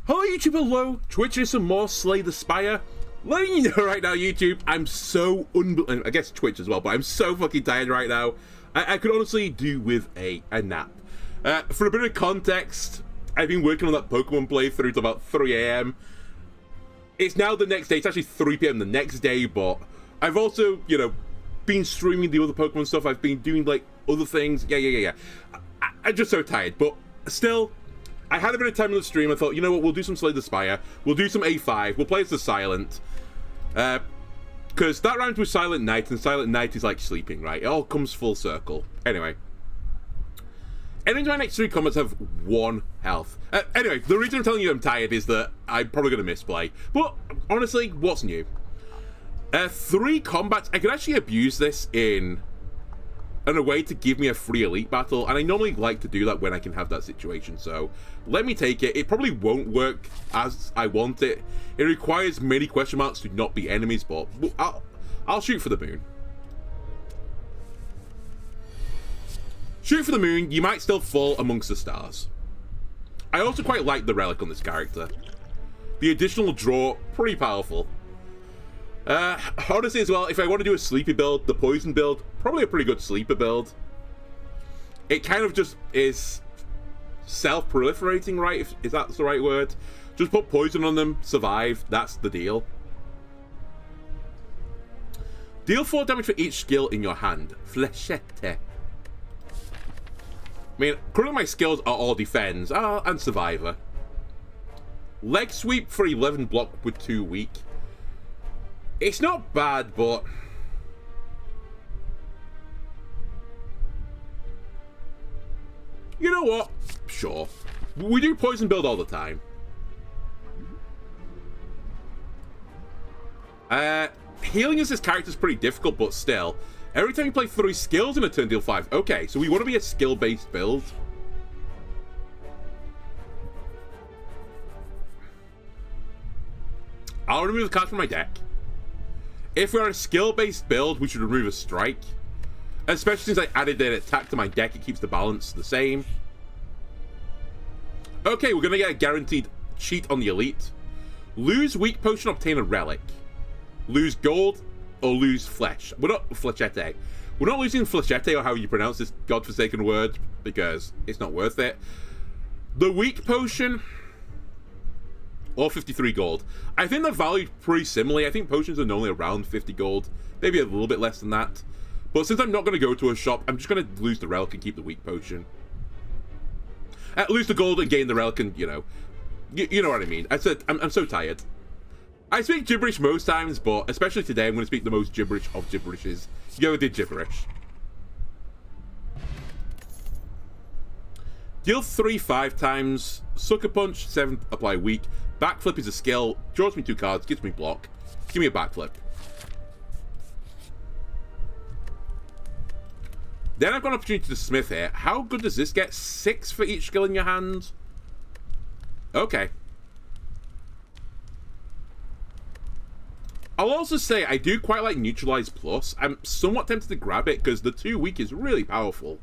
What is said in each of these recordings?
Hello YouTube, hello, Twitch is some more Slay the Spire. Letting you know right now, YouTube, I'm so I guess Twitch as well, but I'm so fucking tired right now. I could honestly do with a nap. For a bit of context, I've been working on that Pokemon playthrough till about 3 AM. It's now the next day, it's actually 3 PM the next day, but I've also, you know, been streaming the other Pokemon stuff. I've been doing, like, other things. Yeah. I'm just so tired, but still, I had a bit of time on the stream. I thought, you know what, we'll do some Slay the Spire. We'll do some A5. We'll play as the Silent. Because that rhymes with Silent Night, and Silent Night is like sleeping, right? It all comes full circle. Anyway. Enemies in my next 3 combats have 1 health. Anyway, the reason I'm telling you I'm tired is that I'm probably going to misplay. But, honestly, what's new? 3 combats. I could actually abuse this in a way to give me a free elite battle, and I normally like to do that when I can have that situation, so let me take it. It probably won't work as I want it. It requires many question marks to not be enemies, but I'll shoot for the moon. Shoot for the moon, you might still fall amongst the stars. I also quite like the relic on this character. The additional draw, pretty powerful. Honestly as well, if I want to do a sleepy build, the poison build, probably a pretty good sleeper build. It kind of just is self-proliferating, right? If that's the right word. Just put poison on them, survive, that's the deal. Deal 4 damage for each skill in your hand. Flechette. I mean, currently my skills are all defense and survivor. Leg sweep for 11 block with 2 weak. It's not bad, but you know what? Sure. We do poison build all the time. Healing as this character is pretty difficult, but still. Every time you play 3 skills in a turn, deal 5. Okay, so we want to be a skill-based build. I'll remove the card from my deck. If we're on a skill-based build, we should remove a strike. Especially since I added an attack to my deck, it keeps the balance the same. Okay, we're going to get a guaranteed cheat on the elite. Lose weak potion, obtain a relic. Lose gold, or lose flesh. We're not flechette. We're not losing flechette, or how you pronounce this godforsaken word, because it's not worth it. The weak potion, or 53 gold. I think they're valued pretty similarly. I think potions are normally around 50 gold, maybe a little bit less than that. But since I'm not going to go to a shop, I'm just going to lose the relic and keep the weak potion. Lose the gold and gain the relic, and, you know what I mean. I said, I'm so tired. I speak gibberish most times, but especially today, I'm going to speak the most gibberish of gibberishes. You ever did gibberish? Deal 3 5 times. Sucker Punch, 7, apply weak. Backflip is a skill. Draws me 2 cards, gives me block. Give me a backflip. Then I've got an opportunity to smith here. How good does this get? 6 for each skill in your hand? Okay. I'll also say I do quite like Neutralize Plus. I'm somewhat tempted to grab it because the 2 weak is really powerful.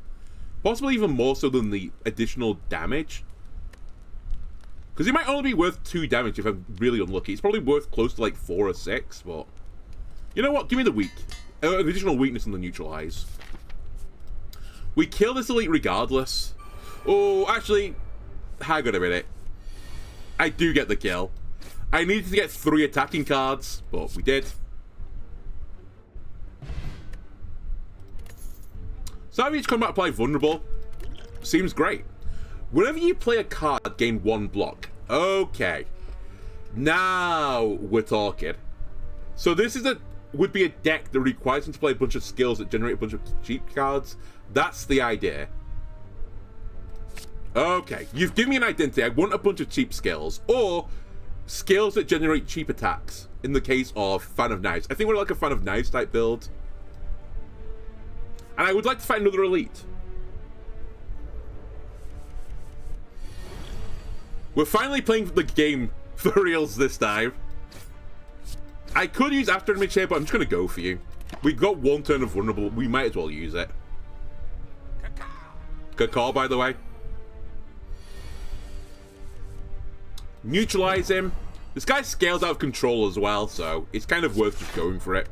Possibly even more so than the additional damage. Because it might only be worth 2 damage if I'm really unlucky. It's probably worth close to like 4 or 6, but you know what? Give me the weak. An additional weakness on the Neutralize. We kill this elite regardless. Oh, actually, hang on a minute. I do get the kill. I needed to get 3 attacking cards, but we did. So each combat apply vulnerable. Seems great. Whenever you play a card, gain 1 block. Okay. Now we're talking. So this is would be a deck that requires him to play a bunch of skills that generate a bunch of cheap cards. That's the idea. Okay, you've given me an identity. I want a bunch of cheap skills, or skills that generate cheap attacks. In the case of Fan of Knives. I think we're like a Fan of Knives type build. And I would like to find another elite. We're finally playing the game for reals this time. I could use After Image here, but I'm just going to go for you. We've got 1 turn of vulnerable. We might as well use it. Good call, by the way. Neutralize him. This guy scales out of control as well, so it's kind of worth just going for it.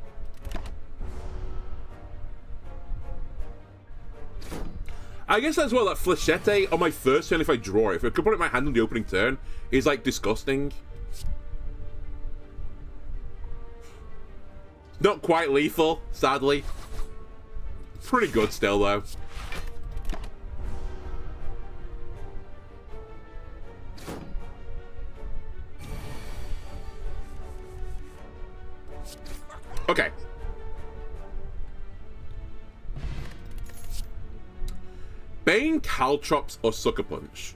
I guess as well that Flechette on my first turn, if I draw it, if I could put it in my hand on the opening turn, is like disgusting. Not quite lethal, sadly. Pretty good still, though. Okay. Bane, Caltrops, or Sucker Punch?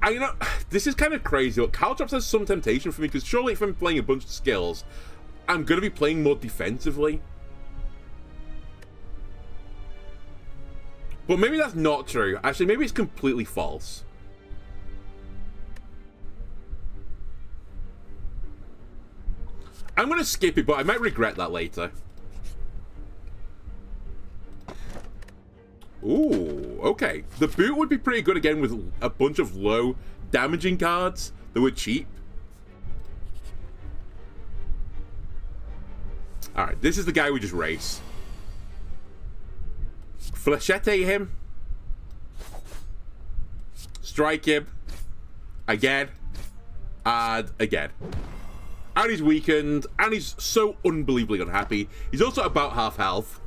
You know, this is kind of crazy, but Caltrops has some temptation for me, because surely if I'm playing a bunch of skills, I'm going to be playing more defensively. But maybe that's not true. Actually, maybe it's completely false. I'm going to skip it, but I might regret that later. Ooh, okay. The boot would be pretty good again with a bunch of low damaging cards that were cheap. Alright, this is the guy we just race. Flechette him. Strike him. Again. And again. And he's weakened. And he's so unbelievably unhappy. He's also about half health.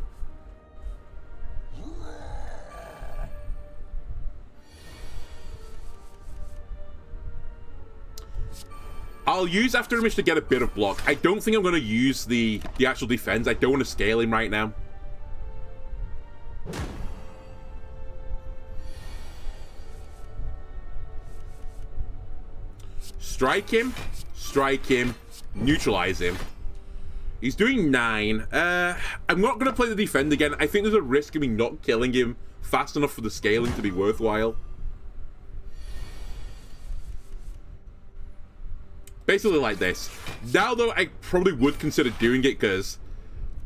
I'll use After Image to get a bit of block. I don't think I'm going to use the actual defense. I don't want to scale him right now. Strike him, neutralize him. He's doing 9. I'm not going to play the defend again. I think there's a risk of me not killing him fast enough for the scaling to be worthwhile. Basically like this. Now, though, I probably would consider doing it because,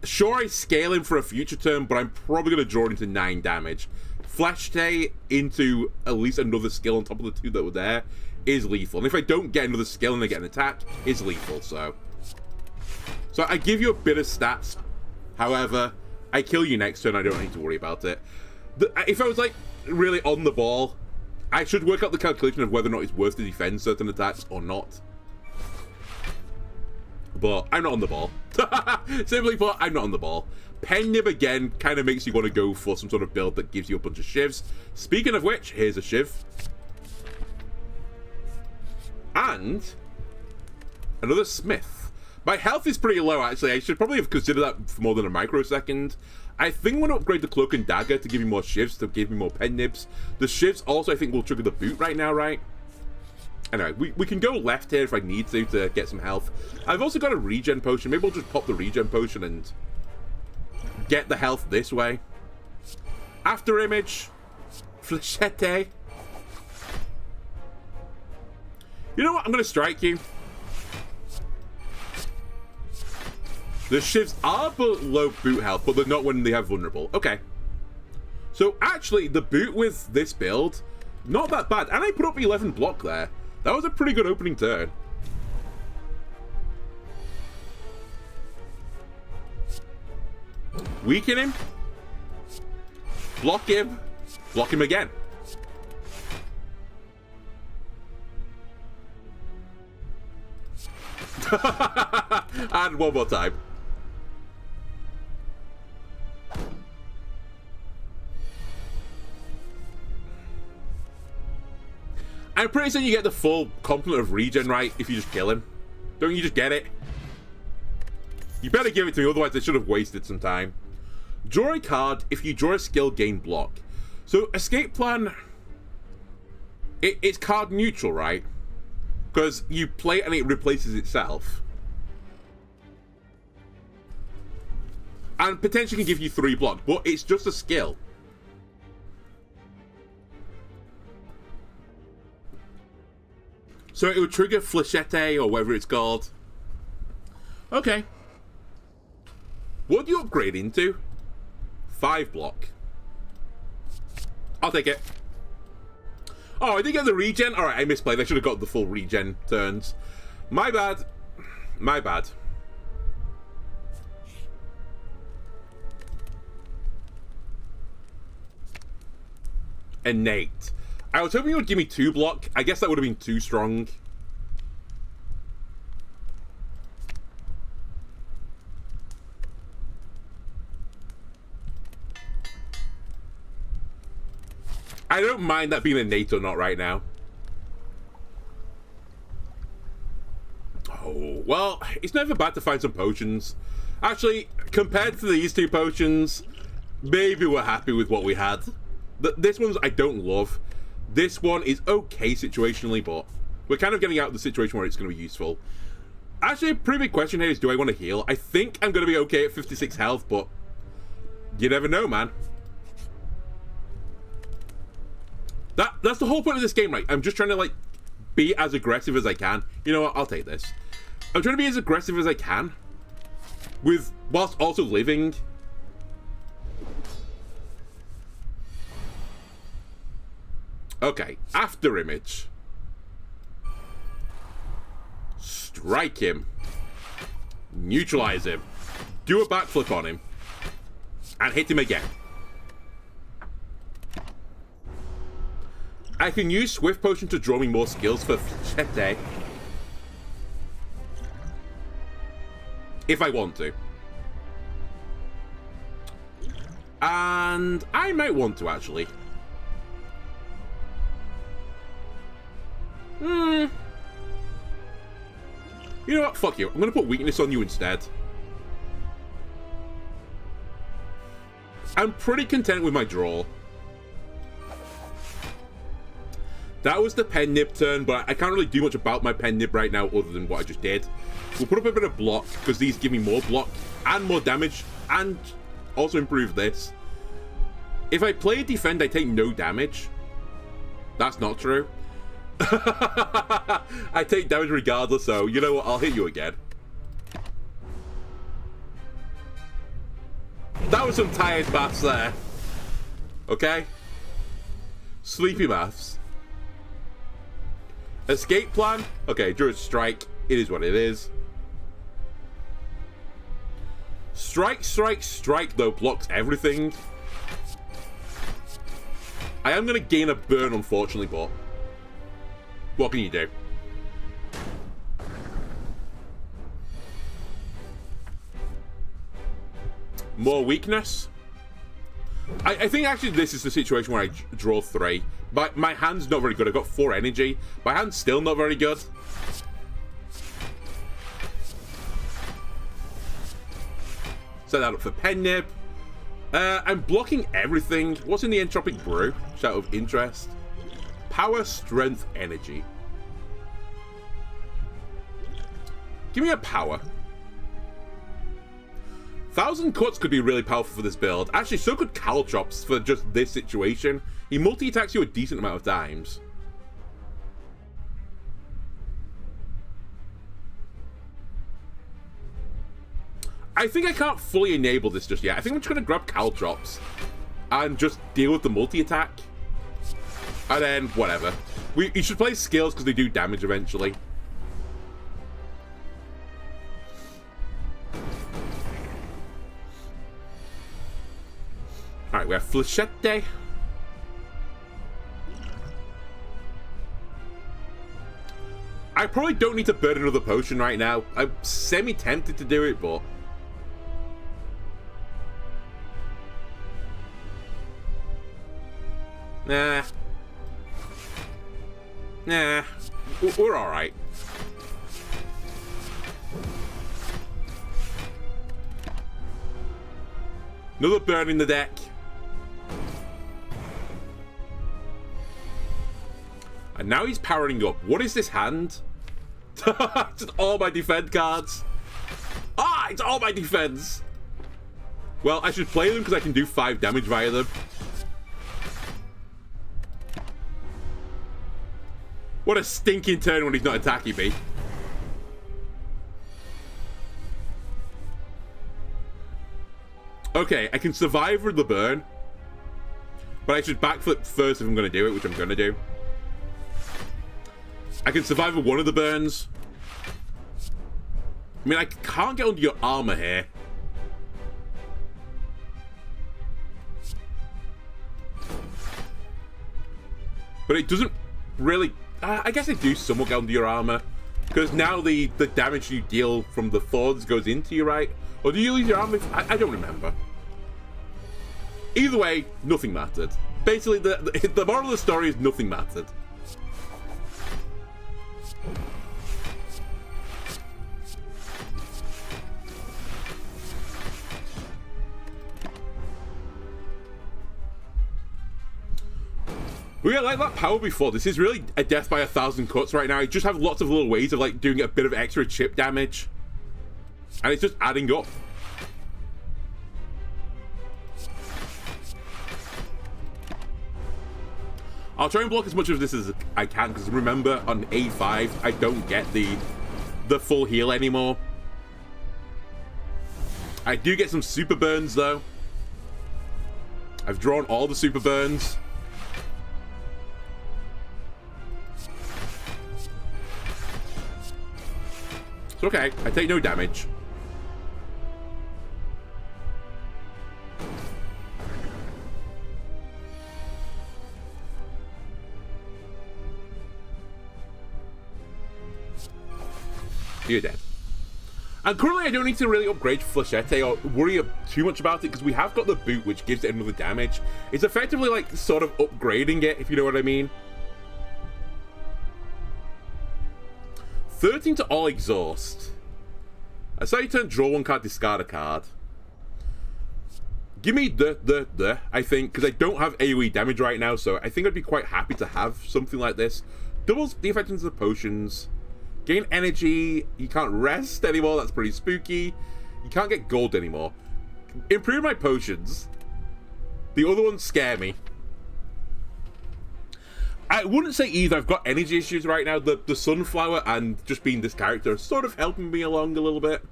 sure, I scale him for a future turn, but I'm probably going to draw it into 9 damage. Flechette into at least another skill on top of the 2 that were there is lethal. And if I don't get another skill and I get an attack, it's lethal, so I give you a bit of stats. However, I kill you next turn, I don't need to worry about it. If I was, like, really on the ball, I should work out the calculation of whether or not it's worth to defend certain attacks or not. But I'm not on the ball. Simply put, I'm not on the ball. Pen Nib again kind of makes you want to go for some sort of build that gives you a bunch of shivs. Speaking of which, here's a shiv. And another Smith. My health is pretty low, actually. I should probably have considered that for more than a microsecond. I think I'm going to upgrade the Cloak and Dagger to give me more shivs, to give me more Pen Nibs. The shivs also, I think, will trigger the boot right now, right? Anyway, we can go left here if I need to get some health. I've also got a regen potion. Maybe we'll just pop the regen potion and get the health this way. After Image. Flechette. You know what? I'm going to strike you. The shivs are below boot health, but they're not when they have vulnerable. Okay. So, actually, the boot with this build, not that bad. And I put up 11 block there. That was a pretty good opening turn. Weaken him. Block him. Block him again. And one more time. I'm pretty certain you get the full complement of regen, right, if you just kill him. Don't you just get it? You better give it to me, otherwise I should have wasted some time. Draw a card. If you draw a skill, gain block. So, Escape Plan, it's card neutral, right? Because you play it and it replaces itself. And potentially can give you 3 block, but it's just a skill. So it would trigger Flechette or whatever it's called. Okay. What do you upgrade into? 5 block. I'll take it. Oh, I didn't get the regen? Alright, I misplayed. I should have got the full regen turns. My bad. My bad. Innate. I was hoping it would give me 2 block. I guess that would have been too strong. I don't mind that being innate or not right now. Oh, well, it's never bad to find some potions. Actually, compared to these 2 potions, maybe we're happy with what we had. This one's I don't love. This one is okay situationally, but we're kind of getting out of the situation where it's going to be useful. Actually, a pretty big question here is, do I want to heal? I think I'm going to be okay at 56 health, but you never know, man. That's the whole point of this game, right? I'm just trying to, like, be as aggressive as I can. You know what? I'll take this. I'm trying to be as aggressive as I can, whilst also living. Okay, after image. Strike him. Neutralize him. Do a backflip on him. And hit him again. I can use Swift Potion to draw me more skills for Flechette. If I want to. And I might want to, actually. You know what? Fuck you. I'm going to put weakness on you instead. I'm pretty content with my draw. That was the pen nib turn, but I can't really do much about my pen nib right now other than what I just did. We'll put up a bit of block, because these give me more block and more damage, and also improve this. If I play defend, I take no damage. That's not true. I take damage regardless, so you know what? I'll hit you again. That was some tired maths there. Okay? Sleepy maths. Escape plan? Okay, Druid Strike. It is what it is. Strike, strike, strike, though, blocks everything. I am going to gain a burn, unfortunately, but what can you do? More weakness? I think actually this is the situation where I draw 3. But my hand's not very good. I've got 4 energy. My hand's still not very good. Set that up for pen nib. I'm blocking everything. What's in the Entropic Brew? Just out of interest. Power, strength, energy. Give me a power. 1,000 Cuts could be really powerful for this build. Actually, so could Caltrops for just this situation. He multi-attacks you a decent amount of times. I think I can't fully enable this just yet. I think I'm just going to grab Caltrops and just deal with the multi-attack. And then, whatever. You should play skills because they do damage eventually. Alright, we have Flechette. I probably don't need to burn another potion right now. I'm semi-tempted to do it, but nah. Nah. We're alright. Another burn in the deck. And now he's powering up. What is this hand? Just all my defense cards. Ah, it's all my defense. Well, I should play them because I can do 5 damage via them. What a stinking turn when he's not attacking me. Okay, I can survive with the burn. But I should backflip first if I'm going to do it, which I'm going to do. I can survive with one of the burns. I mean, I can't get under your armor here. But it doesn't really... I guess they do somewhat get under your armor. Because now the damage you deal from the thorns goes into you, right? Or do you lose your armor? I don't remember. Either way, nothing mattered. Basically, the moral of the story is nothing mattered. But yeah, like that power before, this is really a death by 1,000 cuts right now. You just have lots of little ways of like doing a bit of extra chip damage. And it's just adding up. I'll try and block as much of this as I can, because remember, on A5, I don't get the full heal anymore. I do get some super burns, though. I've drawn all the super burns. It's okay. I take no damage. You're dead. And currently I don't need to really upgrade Flechette or worry too much about it, because we have got the boot, which gives it another damage. It's effectively like sort of upgrading it, if you know what I mean. 13 to all exhaust. I saw you turn draw one card, discard a card. Give me I think, because I don't have AoE damage right now, so I think I'd be quite happy to have something like this. Doubles the effectiveness of potions. Gain energy. You can't rest anymore, that's pretty spooky. You can't get gold anymore. Improve my potions. The other ones scare me. I wouldn't say either. I've got energy issues right now. The sunflower and just being this character are sort of helping me along a little bit.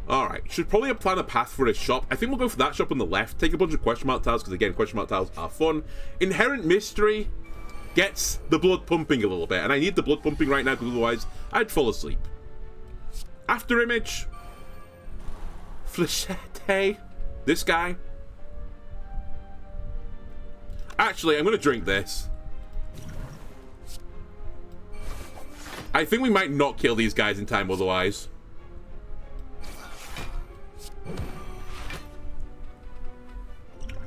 Alright, should probably plan a path for a shop. I think we'll go for that shop on the left. Take a bunch of question mark tiles, because again, question mark tiles are fun. Inherent Mystery gets the blood pumping a little bit, and I need the blood pumping right now, because otherwise I'd fall asleep. After Image. Flechette. This guy. Actually, I'm going to drink this. I think we might not kill these guys in time otherwise.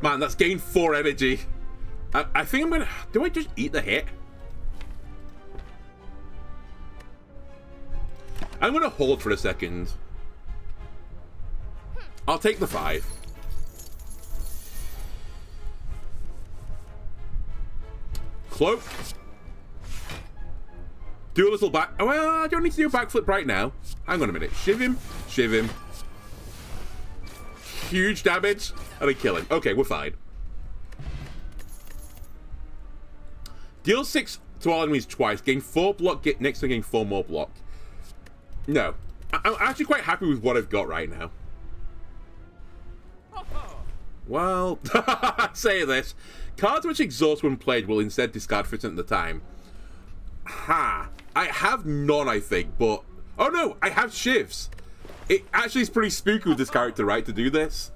Man, that's gained 4 energy. I think I'm going to... Do I just eat the hit? I'm going to hold for a second. I'll take the 5. Cloak. Do a little back... Oh, well, I don't need to do a backflip right now. Hang on a minute. Shiv him. Shiv him. Huge damage. And I kill him. Okay, we're fine. Deal 6 to all enemies twice. Gain 4 block. Get next to gain 4 more block. No. I'm actually quite happy with what I've got right now. Well, say this. Cards which exhaust when played will instead discard 50% of the time. Ha. I have none, I think, but... Oh no, I have shivs. It actually is pretty spooky with this character, right, to do this.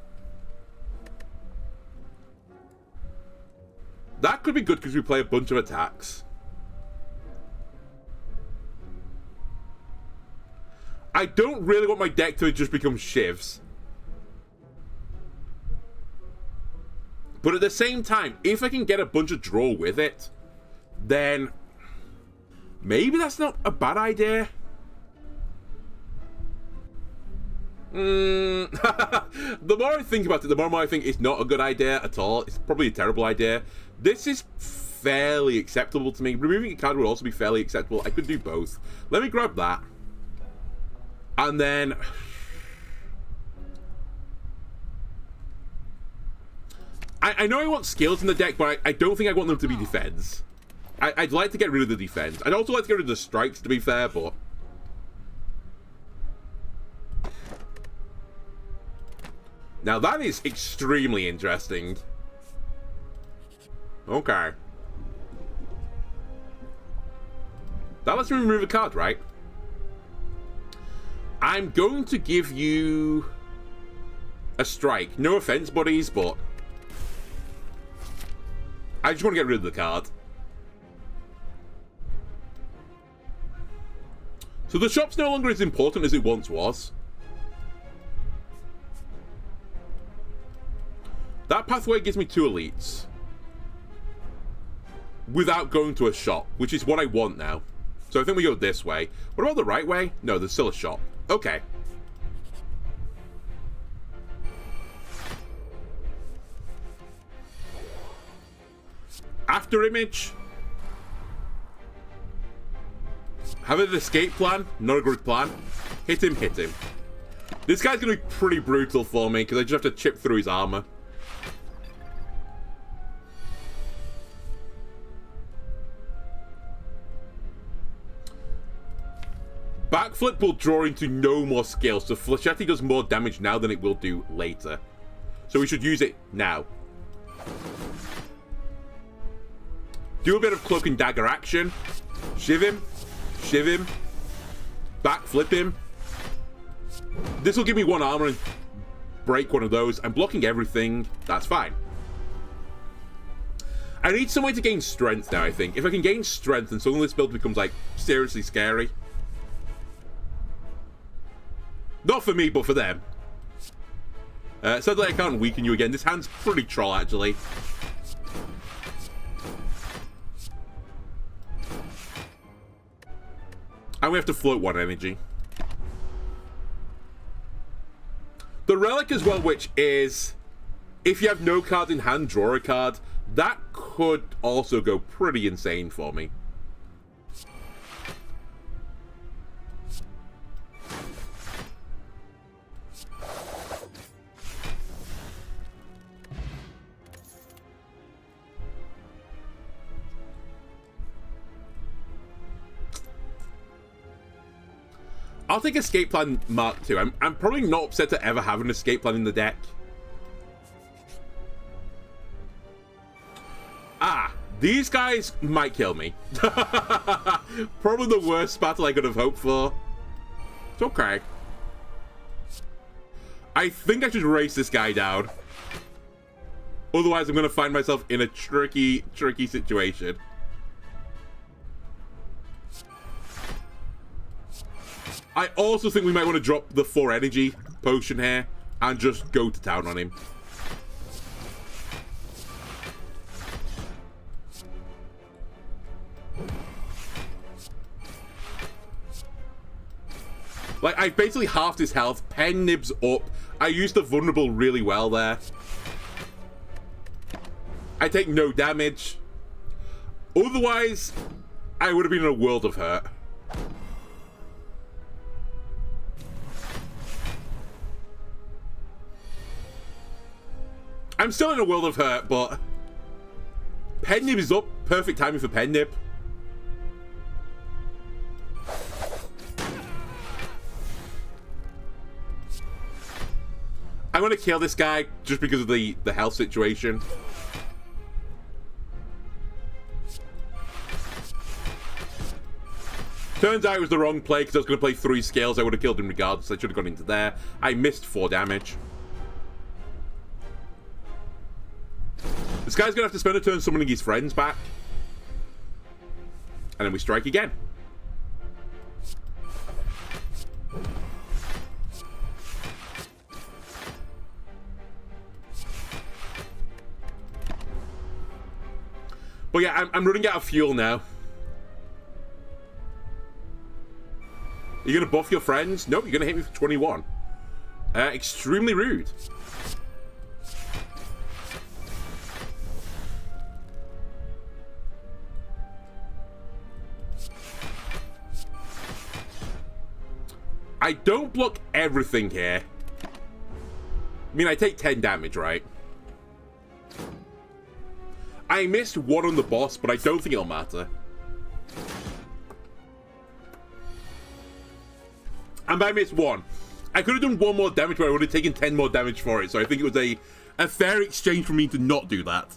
That could be good because we play a bunch of attacks. I don't really want my deck to just become shivs. But at the same time, if I can get a bunch of draw with it, then maybe that's not a bad idea. The more I think about it, the more I think it's not a good idea at all. It's probably a terrible idea. This is fairly acceptable to me. Removing a card would also be fairly acceptable. I could do both. Let me grab that. And then... I know I want skills in the deck, but I don't think I want them to be defense. I'd like to get rid of the defense. I'd also like to get rid of the strikes, to be fair, but... Now that is extremely interesting. Okay. That lets me remove a card, right? I'm going to give you a strike. No offense, buddies, but I just want to get rid of the card. So the shop's no longer as important as it once was. That pathway gives me 2 elites. Without going to a shop, which is what I want now. So I think we go this way. What about the right way? No, there's still a shop. Okay. After image. Have an escape plan. Not a good plan. Hit him, hit him. This guy's going to be pretty brutal for me because I just have to chip through his armor. Backflip will draw into no more skills, so Flechetti does more damage now than it will do later. So we should use it now. Do a bit of cloak and dagger action. Shiv him. Shiv him. Backflip him. This will give me 1 armor and break one of those. I'm blocking everything. That's fine. I need some way to gain strength now, I think. If I can gain strength, then suddenly this build becomes, like, seriously scary. Not for me, but for them. Sadly, I can't weaken you again. This hand's pretty troll, actually. And we have to float 1 energy. The relic as well, which is, if you have no card in hand, draw a card. That could also go pretty insane for me. I'll take Escape Plan Mark II. I'm probably not upset to ever have an Escape Plan in the deck. Ah, these guys might kill me. Probably the worst battle I could have hoped for. It's okay. I think I should race this guy down. Otherwise, I'm going to find myself in a tricky situation. I also think we might want to drop the 4 energy potion here and just go to town on him. Like, I basically halved his health. Pen nibs up. I used the vulnerable really well there. I take no damage. Otherwise, I would have been in a world of hurt. I'm still in a world of hurt, but Pen Nib is up. Perfect timing for Pen Nib. I'm going to kill this guy just because of the health situation. Turns out it was the wrong play because I was going to play 3 scales. I would have killed him regardless. I should have gone into there. I missed 4 damage. This guy's going to have to spend a turn summoning his friends back. And then we strike again. But yeah, I'm running out of fuel now. You're going to buff your friends? Nope, you're going to hit me for 21. Extremely rude. I don't block everything here. I mean, I take 10 damage, right? I missed 1 on the boss, but I don't think it'll matter. And I missed 1. I could have done 1 more damage, but I would have taken 10 more damage for it. So I think it was a fair exchange for me to not do that.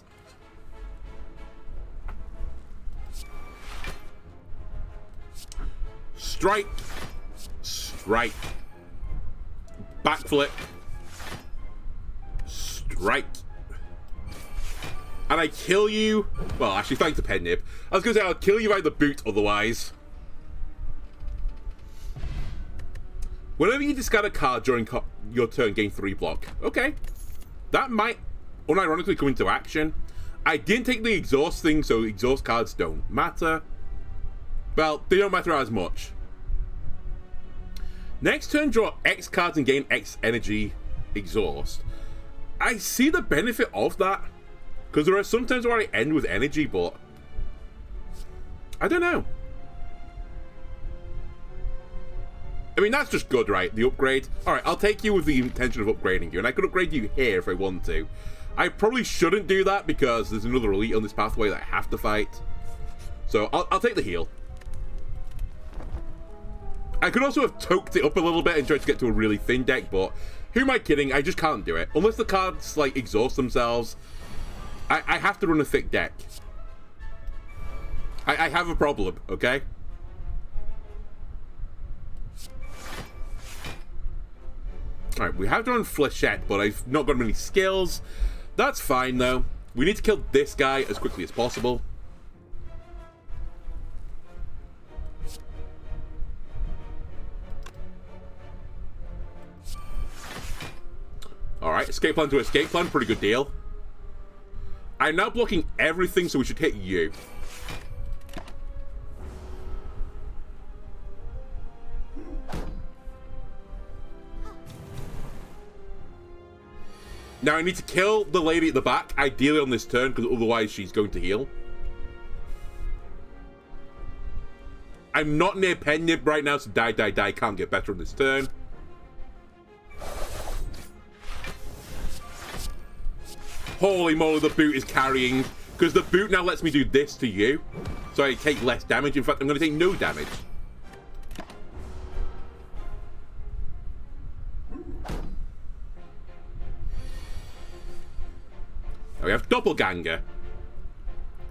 Strike. Strike. Backflip. Strike. And I kill you. Well, actually, thanks to Pen Nib. I was going to say I'll kill you by the boot otherwise. Whenever you discard a card during your turn, gain 3 block. Okay. That might unironically come into action. I didn't take the exhaust thing, so exhaust cards don't matter. Well, they don't matter as much. Next turn, draw X cards and gain X energy exhaust. I see the benefit of that. Because there are some times where I end with energy, but I don't know. I mean, that's just good, right? The upgrade. Alright, I'll take you with the intention of upgrading you. And I could upgrade you here if I want to. I probably shouldn't do that because there's another elite on this pathway that I have to fight. So, I'll take the heal. I could also have toked it up a little bit and tried to get to a really thin deck, but who am I kidding? I just can't do it. Unless the cards, like, exhaust themselves, I have to run a thick deck. I have a problem, okay? Alright, we have to run Flechette, but I've not got many skills. That's fine, though. We need to kill this guy as quickly as possible. Alright, escape plan to escape plan. Pretty good deal. I'm now blocking everything, so we should hit you. Now I need to kill the lady at the back, ideally on this turn, because otherwise she's going to heal. I'm not near Pen Nib right now, so die, die, die. Can't get better on this turn. Holy moly, the boot is carrying. Because the boot now lets me do this to you. So I take less damage. In fact, I'm going to take no damage. Now we have Doppelganger.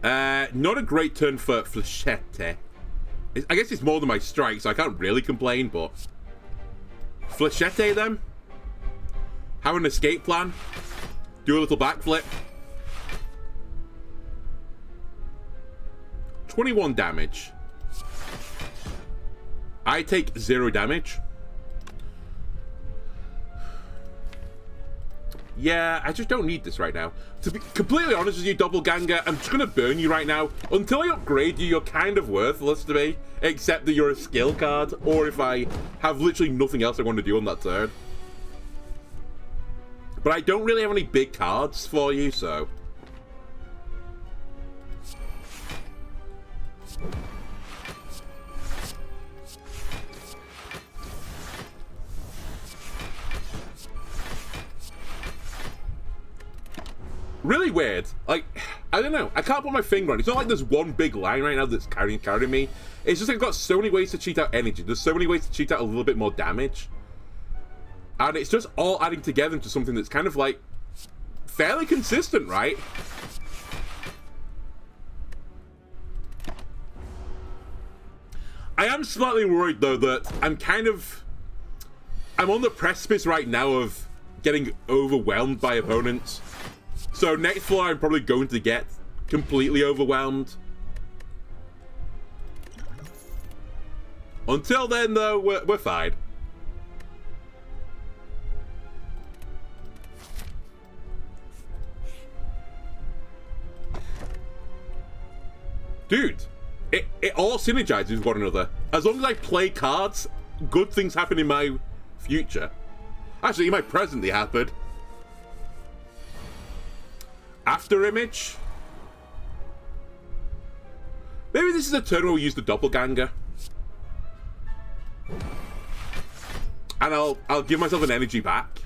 Not a great turn for Flechette. I guess it's more than my strike, so I can't really complain, but... Flechette, then. Have an escape plan. Do a little backflip. 21 damage. I take 0 damage. Yeah, I just don't need this right now. To be completely honest with you, Doppelganger, I'm just going to burn you right now. Until I upgrade you, you're kind of worthless to me. Except that you're a skill card. Or if I have literally nothing else I want to do on that turn. But I don't really have any big cards for you, so... Really weird. Like, I don't know. I can't put my finger on it. It's not like there's one big line right now that's carrying me. It's just like I've got so many ways to cheat out energy. There's so many ways to cheat out a little bit more damage. And it's just all adding together into something that's kind of like fairly consistent, right? I am slightly worried though that I'm on the precipice right now of getting overwhelmed by opponents. So next floor I'm probably going to get completely overwhelmed. Until then though, we're fine. Dude, it all synergizes with one another. As long as I play cards, good things happen in my future. Actually, in my present they happened. After image. Maybe this is a turn where we use the Doppelganger. And I'll give myself an energy back.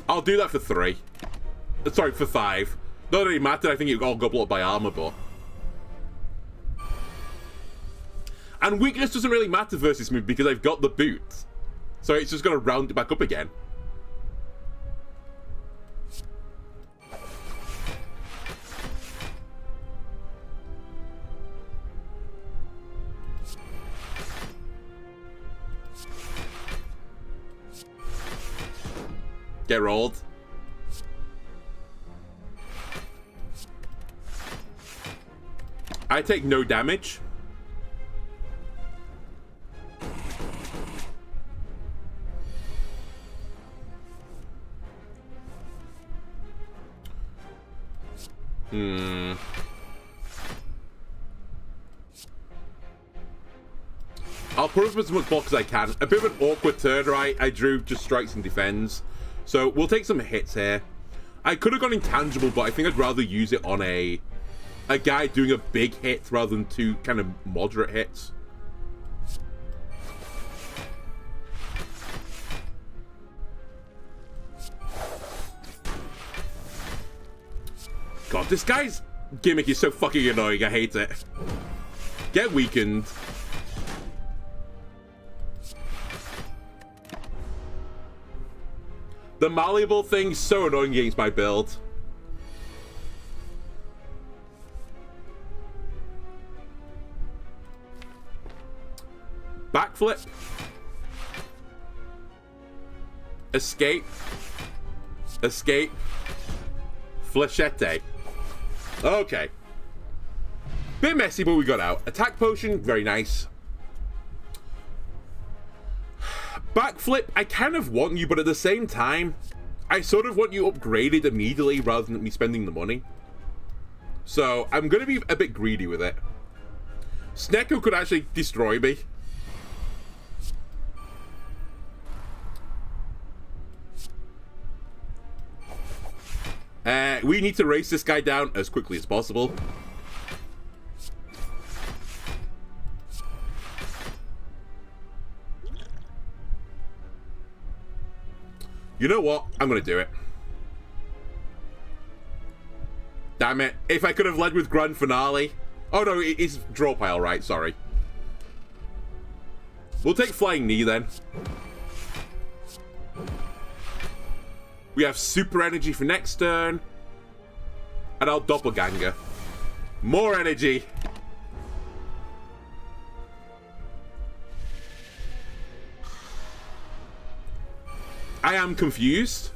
I'll do that for 3. Sorry, for 5. Not that it mattered, I think it all got blocked by armor, but... And weakness doesn't really matter versus move because I've got the boot. So it's just going to round it back up again. Get rolled. I take no damage. I'll put up as much block as I can. A bit of an awkward turn, right? I drew just strikes and defends. So we'll take some hits here. I could have gone intangible, but I think I'd rather use it on a guy doing a big hit rather than two kind of moderate hits. God, this guy's gimmick is so fucking annoying. I hate it. Get weakened. The malleable thing's so annoying against my build. Backflip. Escape. Escape. Flechette. Okay. Bit messy, but we got out. Attack potion, very nice. Backflip, I kind of want you, but at the same time, I sort of want you upgraded immediately rather than me spending the money. So, I'm going to be a bit greedy with it. Snecko could actually destroy me. We need to race this guy down as quickly as possible. You know what? I'm going to do it. Damn it. If I could have led with Grand Finale. Oh no, it's draw pile, right? Sorry. We'll take Flying Knee then. We have Super Energy for next turn. And I'll Doppelganger. More energy. I am confused.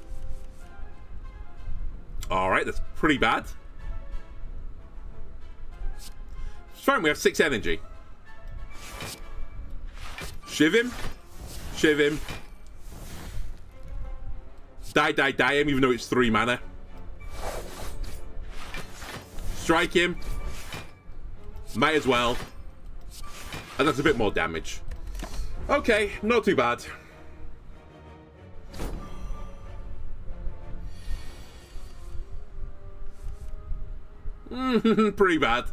Alright, that's pretty bad. It's fine, we have 6 energy. Shiv him. Shiv him. Die him, even though it's 3 mana. Strike him. Might as well. And that's a bit more damage. Okay, not too bad. Pretty bad.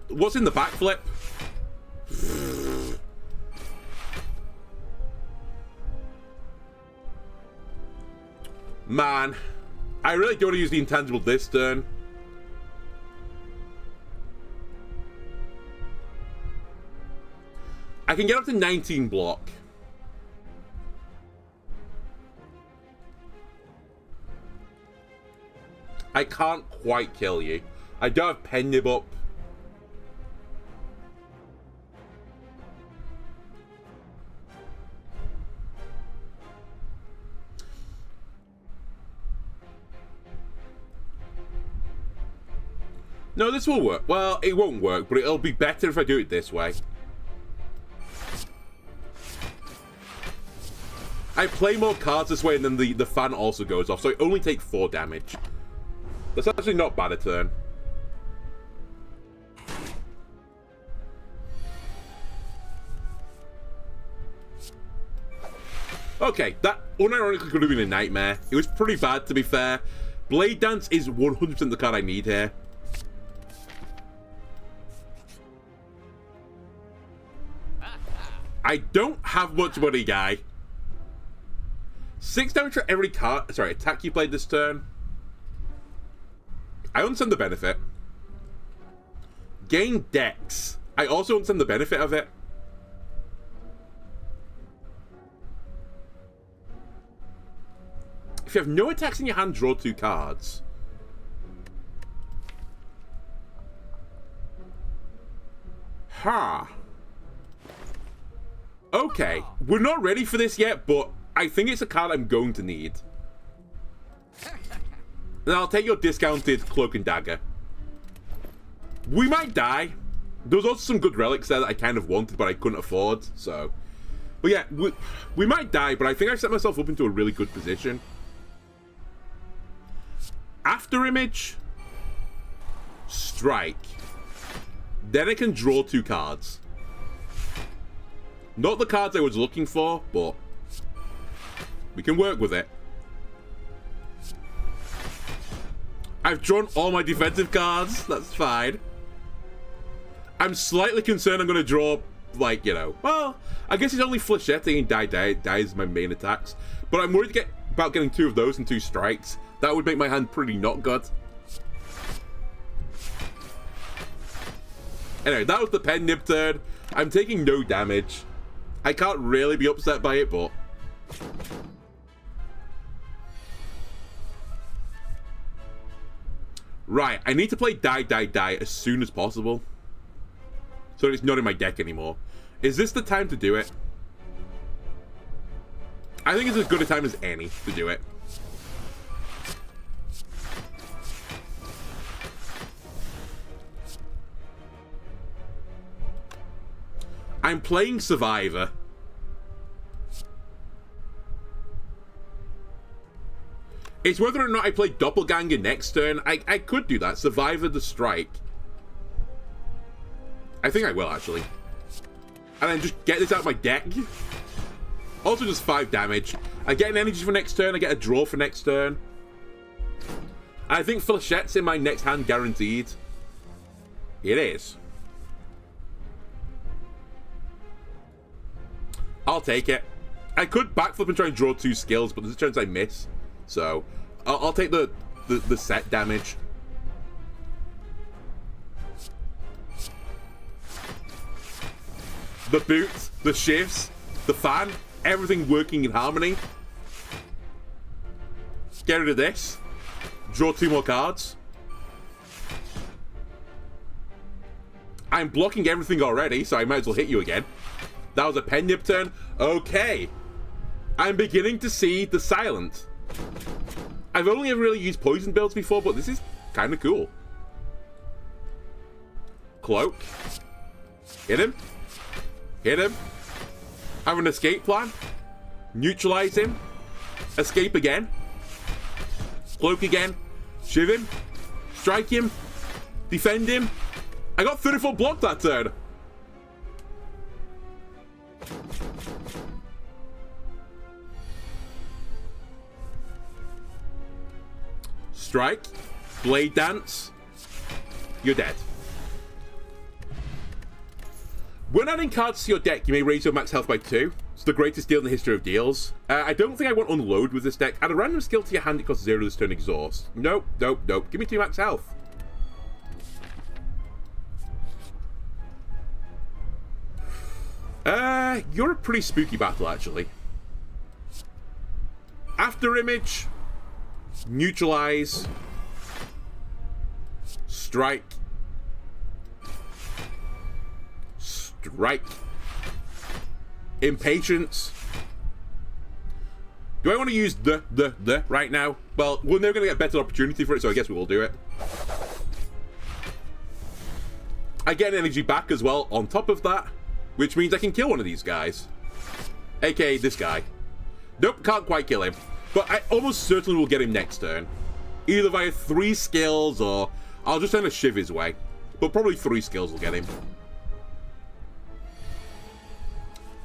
What's in the backflip? Man, I really don't want to use the intangible this turn. I can get up to 19 block. I can't quite kill you. I don't have pen nib up. No, this will work. Well, it won't work, but it'll be better if I do it this way. I play more cards this way, and then the fan also goes off, so I only take 4 damage. That's actually not bad a turn. Okay, that unironically could have been a nightmare. It was pretty bad, to be fair. Blade Dance is 100% the card I need here. I don't have much money, guy. 6 damage for every card. Sorry, attack you played this turn. I understand the benefit. Gain Dex. I also understand the benefit of it. If you have no attacks in your hand, draw 2 cards. Huh. Okay, we're not ready for this yet, but I think it's a card I'm going to need. And I'll take your discounted Cloak and Dagger. We might die. There was also some good relics there that I kind of wanted, but I couldn't afford, so... But yeah, we might die, but I think I've set myself up into a really good position. After Image, Strike. Then I can draw 2 cards. Not the cards I was looking for, but we can work with it. I've drawn all my defensive cards. That's fine. I'm slightly concerned I'm going to draw, like, you know, well, I guess it's only Flechetti and Die is my main attacks. But I'm worried about getting 2 of those and 2 strikes. That would make my hand pretty not good. Anyway, that was the pen nib turn. I'm taking no damage. I can't really be upset by it, but... Right, I need to play Die as soon as possible. So it's not in my deck anymore. Is this the time to do it? I think it's as good a time as any to do it. I'm playing Survivor. It's whether or not I play Doppelganger next turn. I could do that. Survivor the Strike. I think I will, actually. And then just get this out of my deck. Also just 5 damage. I get an energy for next turn. I get a draw for next turn. And I think Flechette's in my next hand guaranteed. It is. I'll take it. I could backflip and try and draw 2 skills, but there's a chance I miss. So, I'll take the set damage. The boots, the shifts, the fan, everything working in harmony. Get rid of this. Draw 2 more cards. I'm blocking everything already, so I might as well hit you again. That was a pen nib turn. Okay. I'm beginning to see the silent. I've only ever really used poison builds before, but this is kind of cool. Cloak. Hit him. Hit him. Have an escape plan. Neutralize him. Escape again. Cloak again. Shiv him. Strike him. Defend him. I got 34 block that turn. Strike. Blade Dance. You're dead. When adding cards to your deck, you may raise your max health by 2. It's the greatest deal in the history of deals. I don't think I want Unload with this deck. Add a random skill to your hand, it costs 0 this turn, Exhaust. Nope, nope, nope. Give me 2 max health. You're a pretty spooky battle, actually. After Image. Neutralize. Strike. Strike. Impatience. Do I want to use the right now? Well, we're never going to get a better opportunity for it, so I guess we will do it. I get an energy back as well on top of that, which means I can kill one of these guys. AKA this guy. Nope, can't quite kill him. But I almost certainly will get him next turn. Either via 3 skills or I'll just send a Shiv his way. But probably 3 skills will get him.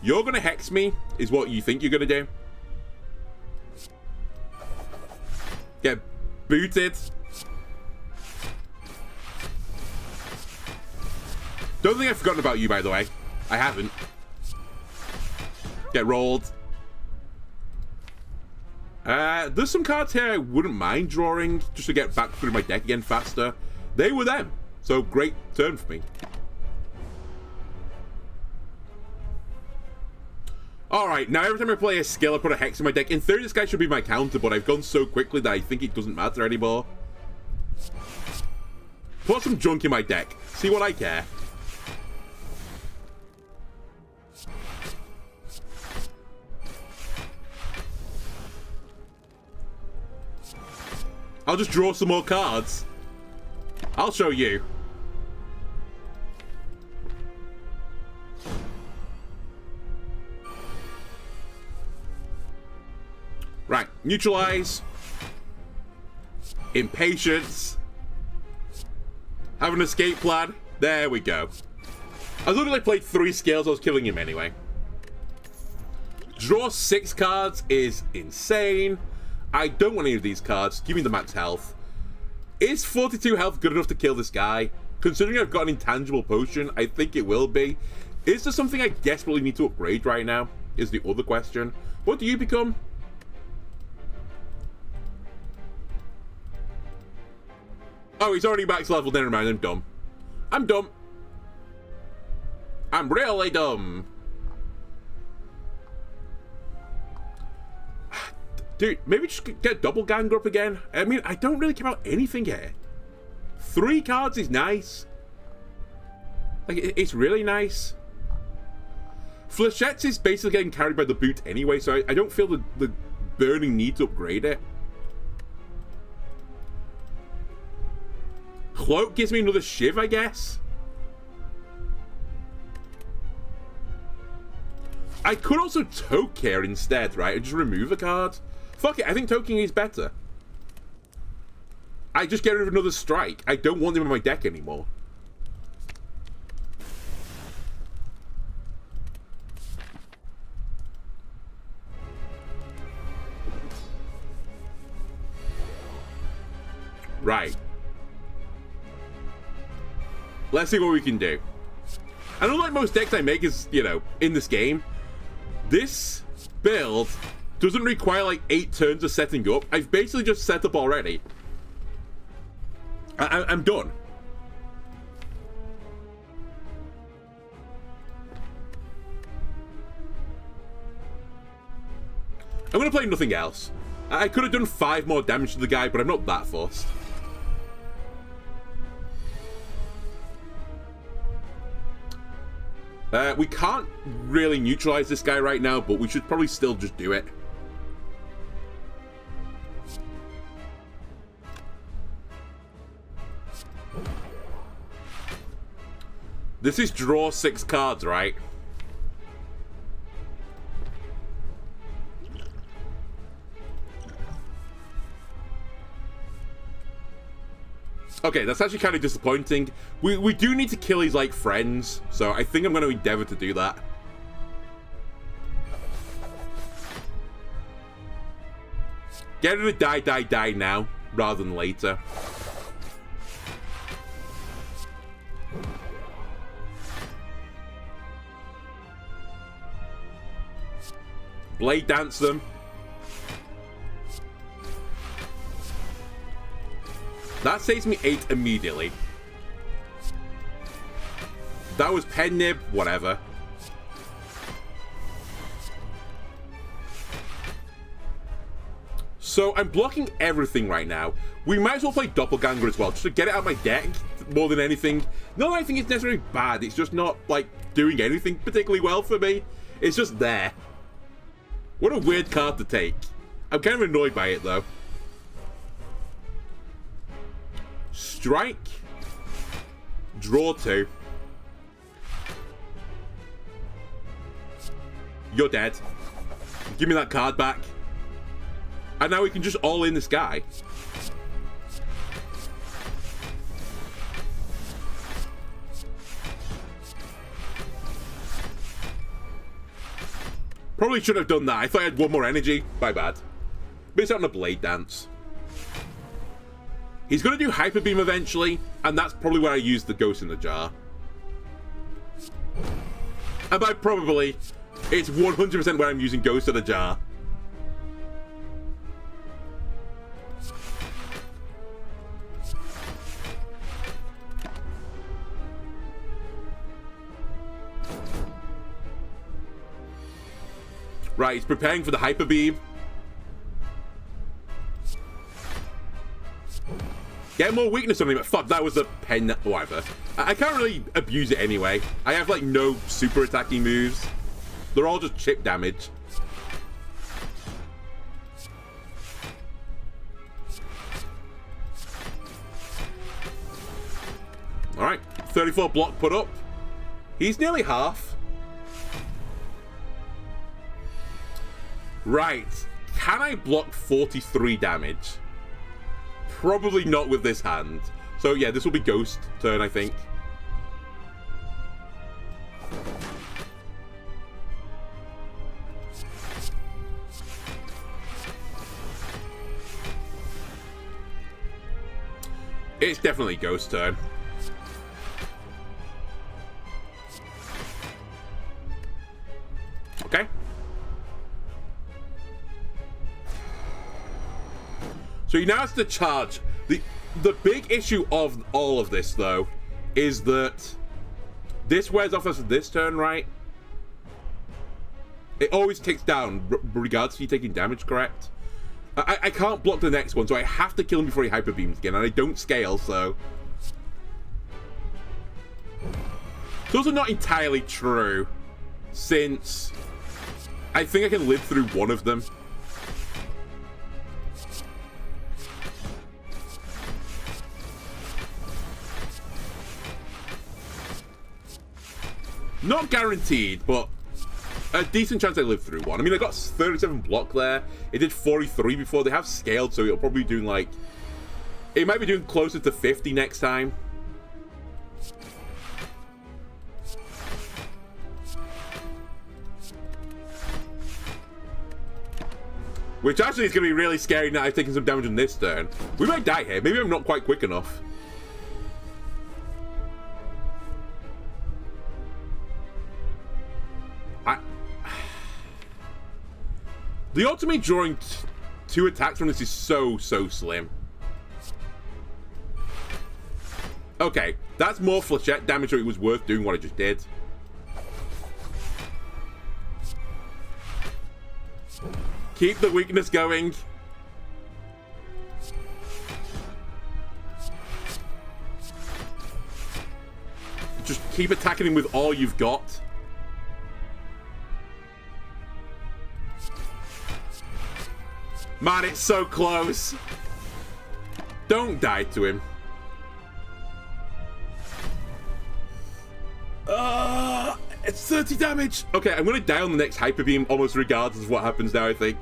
You're going to Hex me, is what you think you're going to do. Get booted. Don't think I've forgotten about you, by the way. I haven't. Get rolled. There's some cards here I wouldn't mind drawing just to get back through my deck again faster. They were them. So great turn for me. Alright, now every time I play a skill, I put a Hex in my deck. In theory, this guy should be my counter, but I've gone so quickly that I think it doesn't matter anymore. Put some junk in my deck. See what I care. I'll just draw some more cards. I'll show you. Right, neutralize. Impatience. Have an escape plan. There we go. As long as I played 3 skills, I was killing him anyway. Draw 6 cards is insane. I don't want any of these cards. Give me the max health. Is 42 health good enough to kill this guy? Considering I've got an intangible potion, I think it will be. Is there something I desperately need to upgrade right now? Is the other question. What do you become? Oh, he's already max level. Never mind, I'm dumb. I'm dumb. I'm really dumb. Dude, maybe just get double gang up again. I mean, I don't really care about anything here. 3 cards is nice. Like, it's really nice. Flechettes is basically getting carried by the boot anyway, so I don't feel the burning need to upgrade it. Cloak gives me another Shiv, I guess. I could also Toke here instead, right? And just remove a card. Fuck it, I think Toking is better. I just get rid of another strike. I don't want him in my deck anymore. Right. Let's see what we can do. And unlike most decks I make is, you know, in this game, this build doesn't require like 8 turns of setting up. I've basically just set up already. I'm done. I'm gonna play nothing else. I could have done 5 more damage to the guy, but I'm not that fussed. We can't really neutralize this guy right now, but we should probably still just do it. This is draw 6 cards, right? Okay, that's actually kind of disappointing. We do need to kill his, like, friends, so I think I'm going to endeavor to do that. Get rid of die now, rather than later. Blade dance them. That saves me 8 immediately. That was pen nib, whatever. So I'm blocking everything right now. We might as well play Doppelganger as well, just to get it out of my deck more than anything. Not that I think it's necessarily bad, it's just not, like, doing anything particularly well for me. It's just there. What a weird card to take. I'm kind of annoyed by it, though. Strike. Draw 2. You're dead. Give me that card back. And now we can just all in this guy. Probably should have done that. I thought I had 1 more energy. My bad. Miss out on a blade dance. He's going to do Hyper Beam eventually, and that's probably where I use the Ghost in the Jar. And by probably, it's 100% where I'm using Ghost in the Jar. Right, he's preparing for the Hyper Beam. Get more weakness on him, but fuck, that was a pen, whatever. I can't really abuse it anyway. I have, like, no super attacking moves. They're all just chip damage. Alright, 34 block put up. He's nearly half. Right, can I block 43 damage? Probably not with this hand. So yeah, this will be Ghost turn, I think. It's definitely Ghost turn. Okay. So he now has to charge. The big issue of all of this, though, is that this wears off after this turn, right? It always ticks down, regardless of you taking damage, correct? I can't block the next one, so I have to kill him before he hyper beams again, and I don't scale, so... Those are not entirely true, since I think I can live through one of them. Not guaranteed, but a decent chance I live through one. I mean, I got 37 block there. It did 43 before. They have scaled, so it'll probably be doing like... It might be doing closer to 50 next time. Which actually is going to be really scary now I've taken some damage on this turn. We might die here. Maybe I'm not quite quick enough. The ultimate drawing 2 attacks from this is so slim. Okay, that's more flechette damage, so it was worth doing what I just did. Keep the weakness going. Just keep attacking him with all you've got. Man, it's so close. Don't die to him. It's 30 damage. Okay, I'm going to die on the next Hyper Beam almost regardless of what happens now, I think.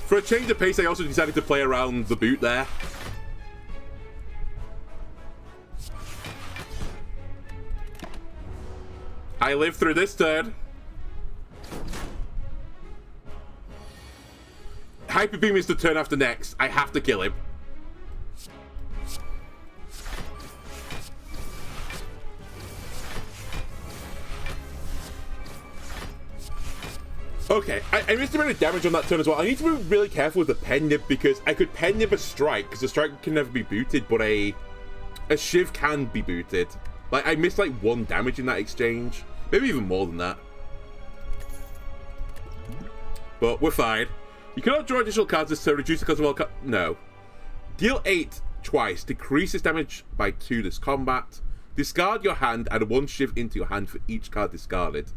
For a change of pace, I also decided to play around the boot there. I live through this turn. Hyper Beam is the turn after next. I have to kill him. Okay, I missed a bit of damage on that turn as well. I need to be really careful with the pen nib because I could pen nib a strike because the strike can never be booted, but a shiv can be booted. Like, I missed like 1 damage in that exchange. Maybe even more than that. But we're fine. You cannot draw additional cards this turn, reduce the cost of all cards. No. Deal 8 twice. Decrease this damage by 2 this combat. Discard your hand, add 1 shiv into your hand for each card discarded.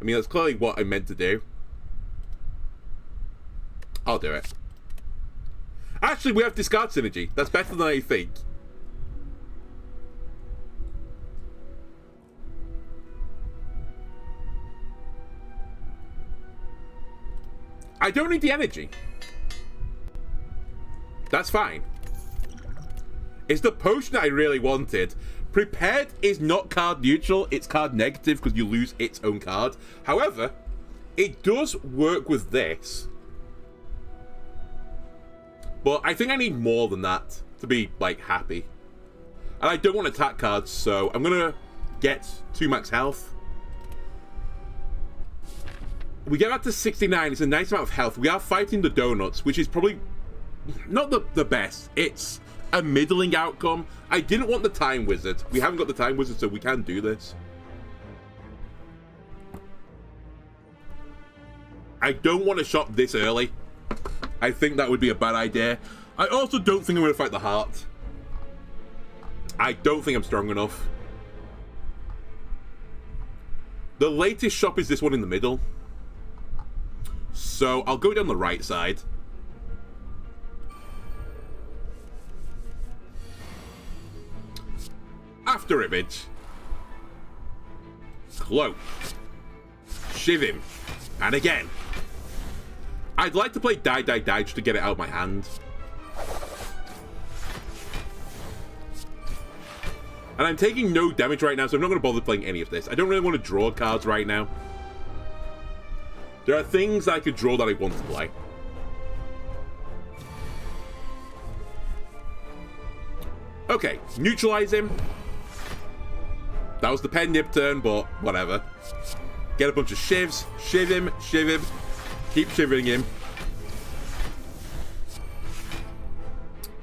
I mean, that's clearly what I meant to do. I'll do it. Actually, we have discard synergy. That's better than I think. I don't need the energy. That's fine. It's the potion that I really wanted. Prepared is not card neutral, it's card negative because you lose its own card. However, it does work with this. But I think I need more than that to be, like, happy. And I don't want attack cards, so I'm gonna get 2 max health. We get back to 69, it's a nice amount of health. We are fighting the donuts, which is probably not the best. It's a middling outcome. I didn't want the Time Wizard. We haven't got the Time Wizard, so we can do this. I don't want to shop this early. I think that would be a bad idea. I also don't think I'm going to fight the Heart. I don't think I'm strong enough. The latest shop is this one in the middle. So I'll go down the right side. After image. Cloak. Shiv him. And again. I'd like to play Die Die Die just to get it out of my hand. And I'm taking no damage right now, so I'm not going to bother playing any of this. I don't really want to draw cards right now. There are things I could draw that I want to play. Okay, neutralize him. That was the pen nib turn, but whatever. Get a bunch of shivs. Shiv him, shiv him. Keep shivering him.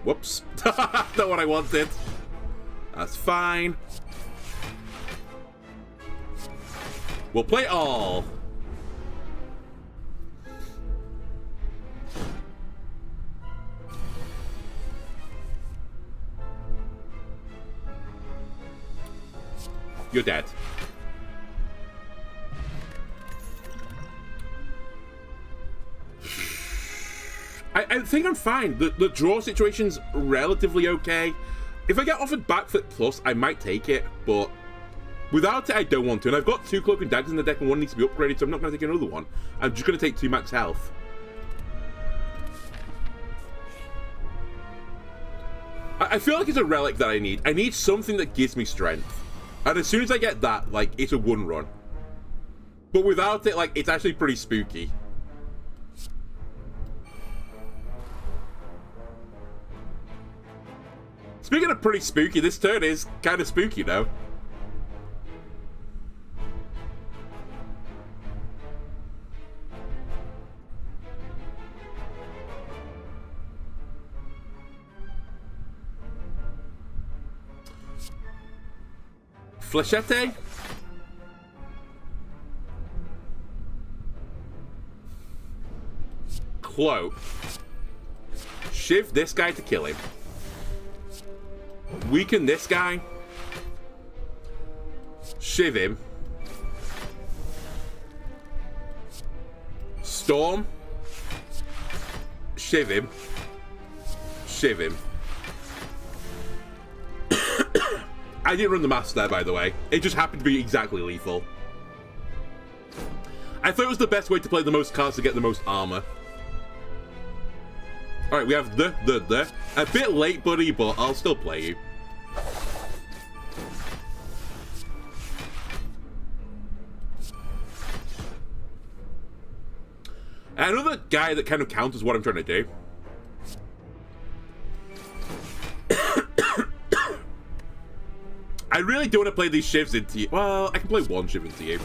Whoops. Not what I wanted. That's fine. We'll play all. You're dead. I think I'm fine. The draw situation's relatively okay. If I get offered backflip plus, I might take it, but without it, I don't want to. And I've got 2 Cloak and Daggers in the deck, and one needs to be upgraded, so I'm not going to take another one. I'm just going to take 2 max health. I feel like it's a relic that I need. I need something that gives me strength. And as soon as I get that, like, it's a 1-run. But without it, like, it's actually pretty spooky. Speaking of pretty spooky, this turn is kind of spooky now. Flechette? Cloak. Shiv this guy to kill him. Weaken this guy. Shiv him. Storm. Shiv him. Shiv him. I didn't run the maths there, by the way. It just happened to be exactly lethal. I thought it was the best way to play the most cards to get the most armor. Alright, we have the. A bit late, buddy, but I'll still play you. Another guy that kind of counters what I'm trying to do. I really don't want to play these shivs into you. Well, I can play 1 shiv into you.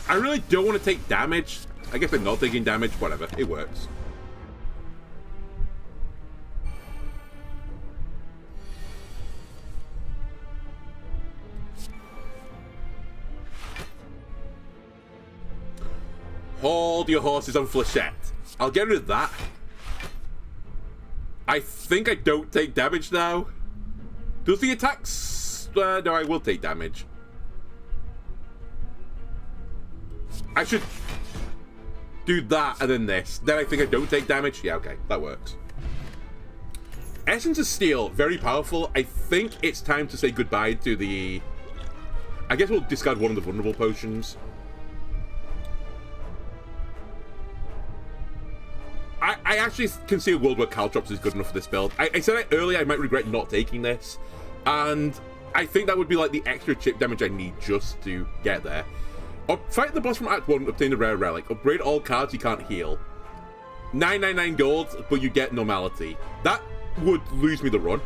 I really don't want to take damage. I guess I'm not taking damage. Whatever. It works. Hold your horses on Flechette. I'll get rid of that. I think I don't take damage now. Does the attacks... no, I will take damage. I should do that and then this. Then I think I don't take damage. Yeah, okay. That works. Essence of Steel. Very powerful. I think it's time to say goodbye to the... I guess we'll discard one of the vulnerable potions. I actually can see a world where Caltrops is good enough for this build. I said it earlier, I might regret not taking this. And I think that would be like the extra chip damage I need just to get there. Fight the boss from Act 1, obtain the rare relic. Upgrade all cards you can't heal. 999 gold, but you get normality. That would lose me the run.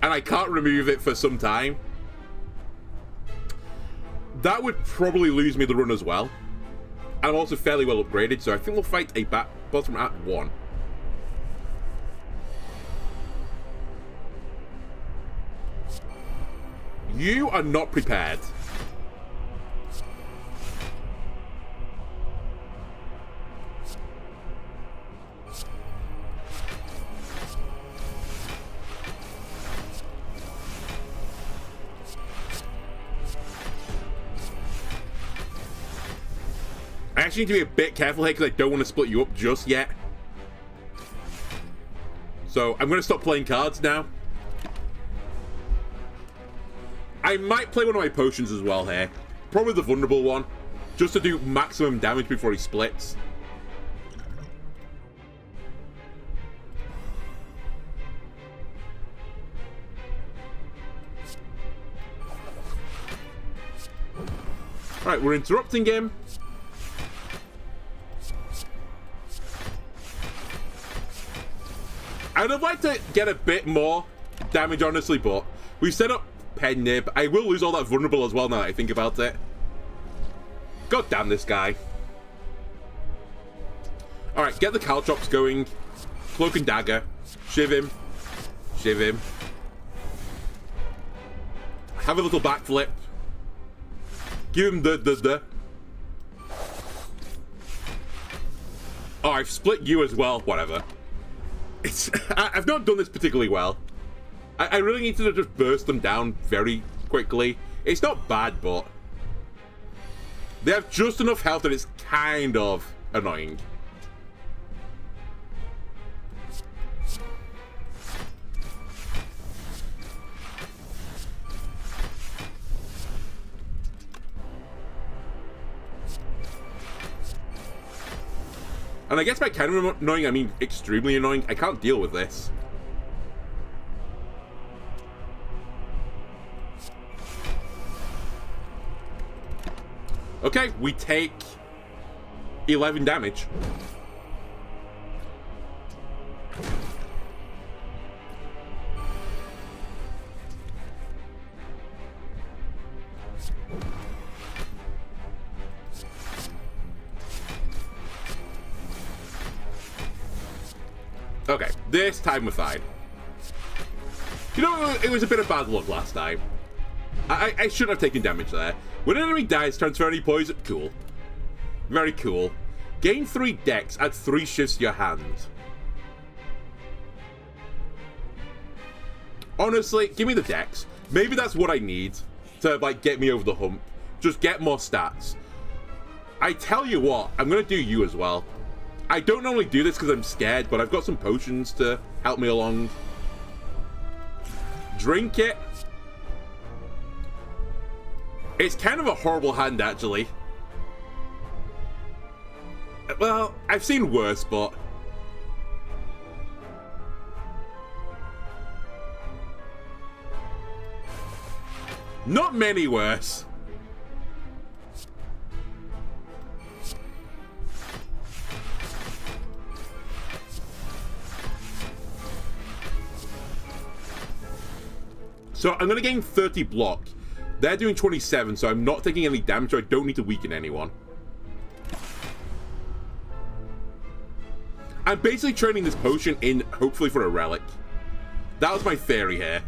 And I can't remove it for some time. That would probably lose me the run as well. And I'm also fairly well upgraded, so I think we'll fight a bottom at 1. You are not prepared. I actually need to be a bit careful here because I don't want to split you up just yet. So I'm going to stop playing cards now. I might play one of my potions as well here. Probably the vulnerable one. Just to do maximum damage before he splits. Alright, we're interrupting him. I would have liked to get a bit more damage, honestly, but we've set up Pen Nib. I will lose all that vulnerable as well now that I think about it. God damn this guy. Alright, get the Caltrops going. Cloak and Dagger. Shiv him. Shiv him. Have a little backflip. Give him the. Oh, I've split you as well. Whatever. I've not done this particularly well. I really need to just burst them down very quickly. It's not bad, but they have just enough health that it's kind of annoying. And I guess by kind of annoying, I mean extremely annoying. I can't deal with this. Okay, we take 11 damage. Okay, this time we're fine. You know, it was a bit of bad luck last time. I shouldn't have taken damage there. When an enemy dies, transfer any poison. Cool. Very cool. Gain 3 dex, add 3 shifts to your hand. Honestly, give me the dex. Maybe that's what I need to, like, get me over the hump. Just get more stats. I tell you what, I'm going to do you as well. I don't normally do this because I'm scared, but I've got some potions to help me along. Drink it. It's kind of a horrible hand, actually. Well, I've seen worse, but... not many worse. So I'm going to gain 30 block. They're doing 27, so I'm not taking any damage, so I don't need to weaken anyone. I'm basically trading this potion in, hopefully, for a relic. That was my theory here.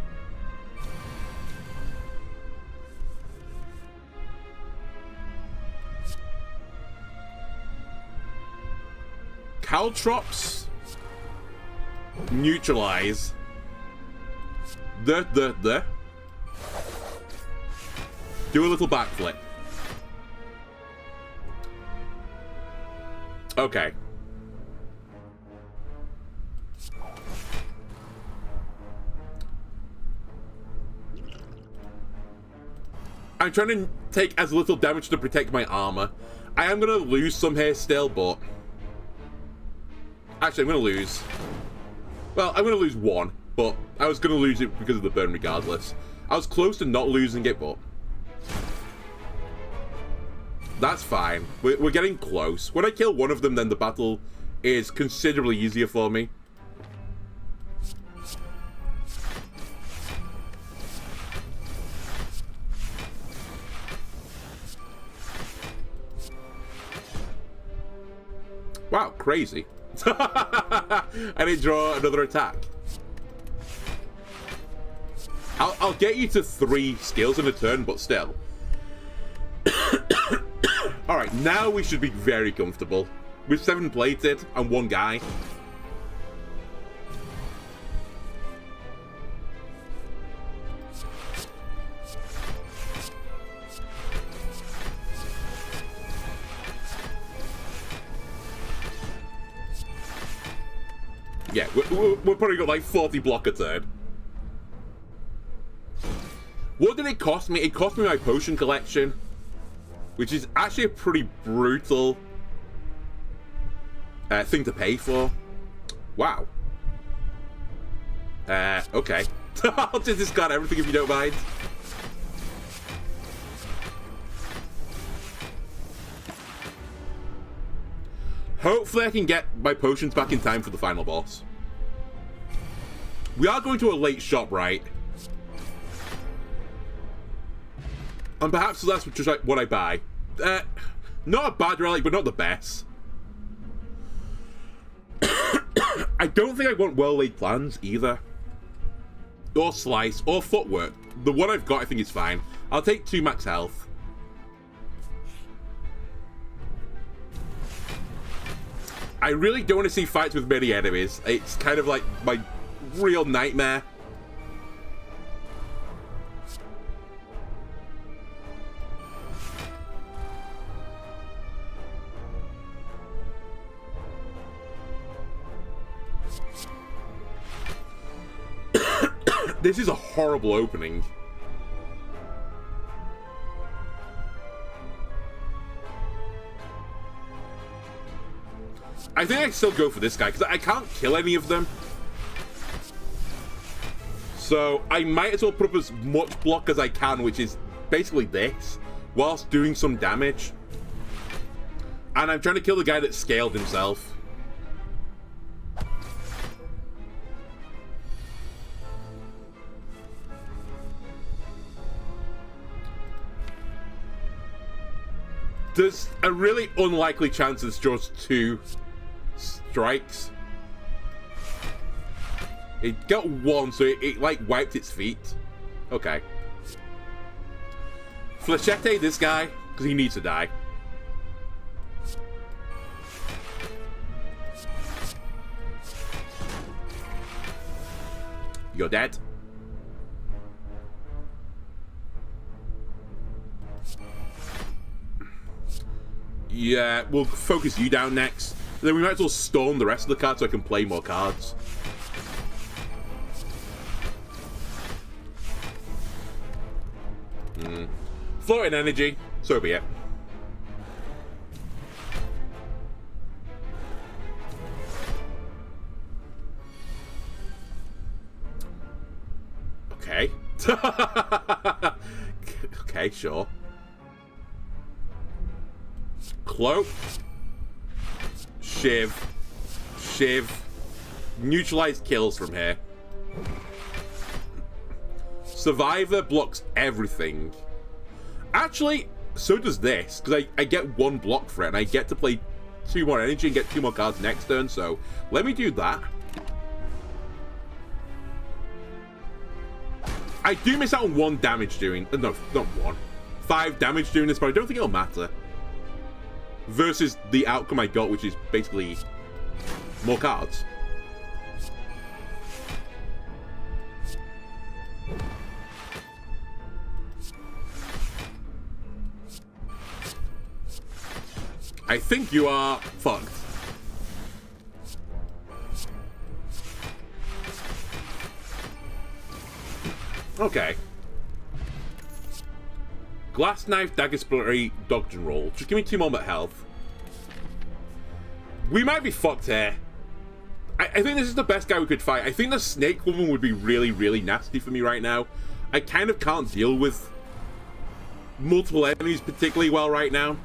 Caltrops. Neutralize. The. Do a little backflip. Okay. I'm trying to take as little damage to protect my armor. I am going to lose some here still, but... actually, I'm going to lose... well, I'm going to lose 1, but I was going to lose it because of the burn regardless. I was close to not losing it, but... that's fine. We're getting close. When I kill one of them, then the battle is considerably easier for me. Wow, crazy. I didn't draw another attack. I'll get you to 3 skills in a turn, but still. Alright, now we should be very comfortable. With 7 plated and 1 guy. Yeah, we're probably got like 40 block a turn. What did it cost me? It cost me my potion collection, which is actually a pretty brutal thing to pay for. Wow. Okay. I'll just discard everything if you don't mind. Hopefully I can get my potions back in time for the final boss. We are going to a late shop, right? And perhaps that's just like what I buy. Not a bad relic, but not the best. I don't think I want well-laid plans either. Or slice, or footwork. The one I've got I think is fine. I'll take 2 max health. I really don't want to see fights with many enemies. It's kind of like my real nightmare. This is a horrible opening. I think I still go for this guy, because I can't kill any of them. So, I might as well put up as much block as I can, which is basically this, whilst doing some damage. And I'm trying to kill the guy that scaled himself. There's a really unlikely chance it's just 2 strikes. It got 1, so it like wiped its feet. Okay. Flechette this guy, because he needs to die. You're dead. Yeah, we'll focus you down next. Then we might as well storm the rest of the cards so I can play more cards. Floating energy, so be it. Okay. Okay, sure. Cloak. Shiv. Neutralize kills from here. Survivor blocks everything. Actually, so does this, because I get 1 block for it, and I get to play 2 more energy and get 2 more cards next turn, so let me do that. I do miss out on 1 damage doing... No, not 1. 5 damage doing this, but I don't think it'll matter. Versus the outcome I got, which is basically more cards. I think you are fucked. Okay. Glass knife, dagger splittery, dodge and roll. Just give me 2 moment health. We might be fucked here. I think this is the best guy we could fight. I think the snake woman would be really, really nasty for me right now. I kind of can't deal with multiple enemies particularly well right now.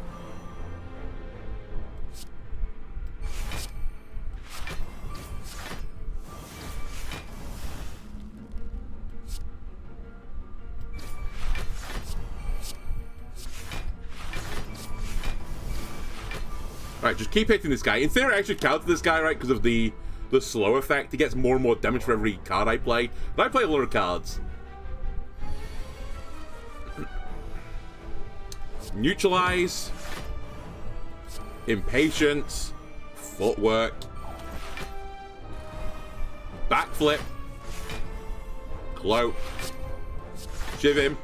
Alright, just keep hitting this guy. In theory, I should counter this guy, right, because of the slow effect. He gets more and more damage for every card I play. And I play a lot of cards. Neutralize. Impatience. Footwork. Backflip. Cloak. Shiv him.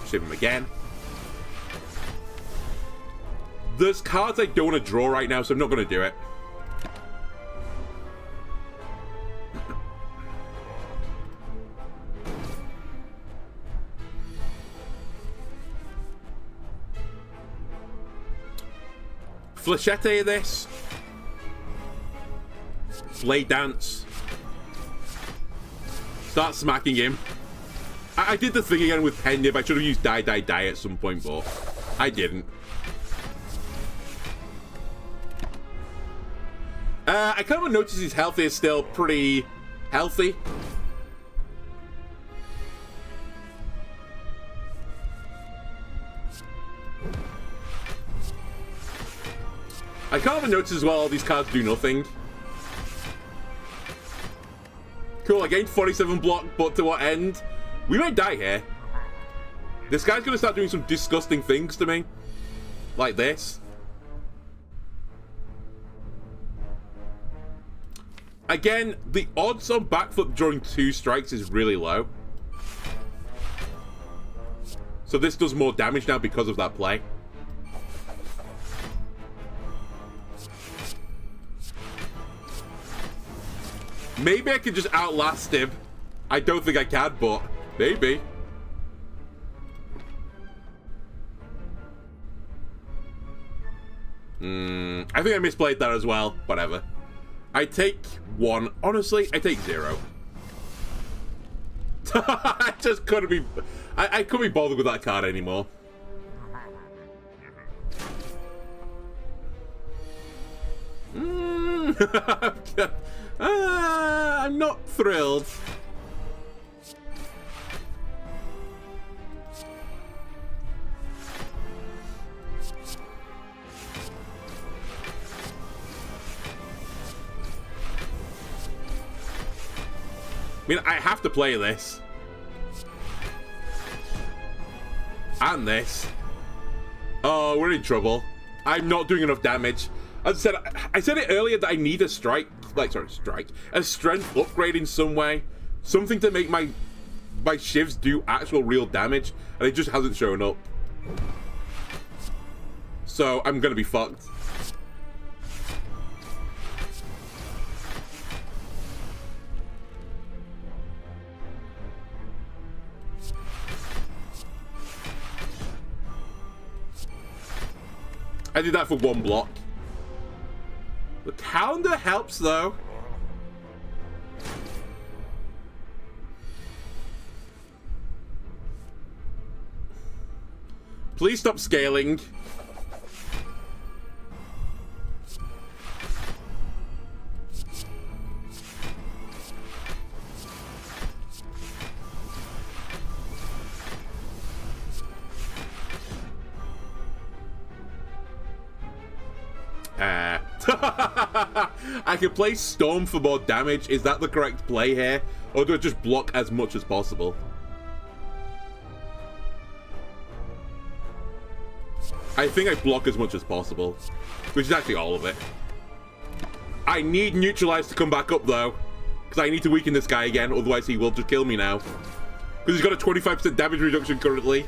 Shiv him again. There's cards I don't want to draw right now, so I'm not going to do it. Flechette this. Blade Dance. Start smacking him. I did the thing again with Pendiv. I should have used Die Die Die at some point, but I didn't. I kind of noticed his health is still pretty healthy. I kind of noticed as well all these cards do nothing. Cool, I gained 47 block, but to what end? We might die here. This guy's going to start doing some disgusting things to me. Like this. Again, the odds on backflip during 2 strikes is really low. So this does more damage now because of that play. Maybe I can just outlast him. I don't think I can, but maybe. I think I misplayed that as well. Whatever. I take 1. Honestly, I take 0. I just couldn't be... I couldn't be bothered with that card anymore. I'm not thrilled. I mean, I have to play this. And this. Oh, we're in trouble. I'm not doing enough damage. As I said it earlier that I need a strike, a strength upgrade in some way. Something to make my shivs do actual real damage, and it just hasn't shown up. So I'm gonna be fucked. I did that for 1 block. The counter helps, though. Please stop scaling. I can play Storm for more damage. Is that the correct play here? Or do I just block as much as possible? I think I block as much as possible. Which is actually all of it. I need Neutralize to come back up, though. Because I need to weaken this guy again. Otherwise, he will just kill me now. Because he's got a 25% damage reduction currently.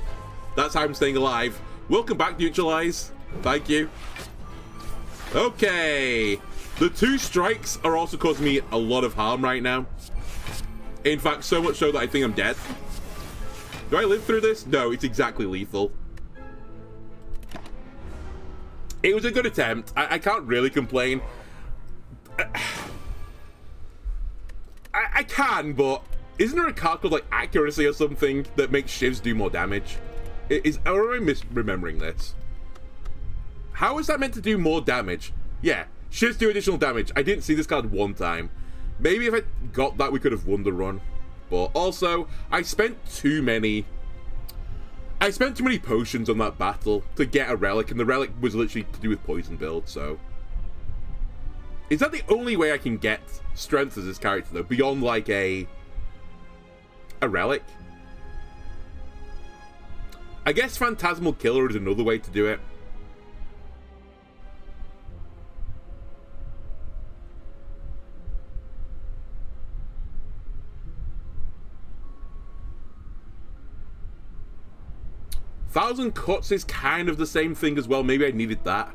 That's how I'm staying alive. Welcome back, Neutralize. Thank you. Okay. The 2 strikes are also causing me a lot of harm right now. In fact, so much so that I think I'm dead. Do I live through this? No, it's exactly lethal. It was a good attempt. I can't really complain. I can, but isn't there a card called like Accuracy or something that makes shivs do more damage? Or am I misremembering this? How is that meant to do more damage? Yeah, shivs do additional damage. I didn't see this card 1 time. Maybe if I got that, we could have won the run. But also, I spent too many potions on that battle to get a relic, and the relic was literally to do with poison build, so Is that the only way I can get strength as this character, though? Beyond, like, a relic? I guess Phantasmal Killer is another way to do it. Thousand Cuts is kind of the same thing as well. Maybe I needed that.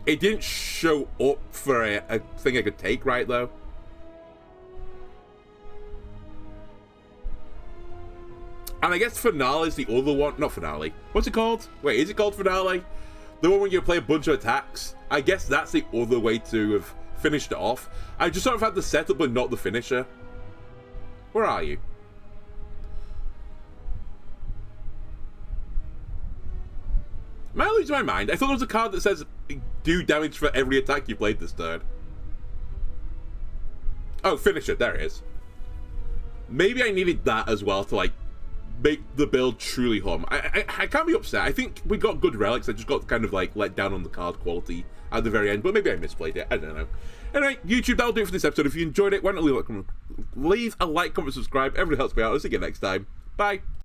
It didn't show up for a thing I could take, right, though? And I guess Finale is the other one. Not Finale. What's it called? Wait, is it called Finale? The one where you play a bunch of attacks? I guess that's the other way to have finished it off. I just sort of had the setup, but not the finisher. Where are you? Am I losing my mind? I thought there was a card that says do damage for every attack you played this turn. Oh, finisher. There it is. Maybe I needed that as well to, like, make the build truly hum. I can't be upset. I think we got good relics. I just got kind of, like, let down on the card quality at the very end, but maybe I misplayed it. I don't know. Anyway, YouTube, that'll do it for this episode. If you enjoyed it, why not leave a like, comment, subscribe. Everybody helps me out. I'll see you next time. Bye.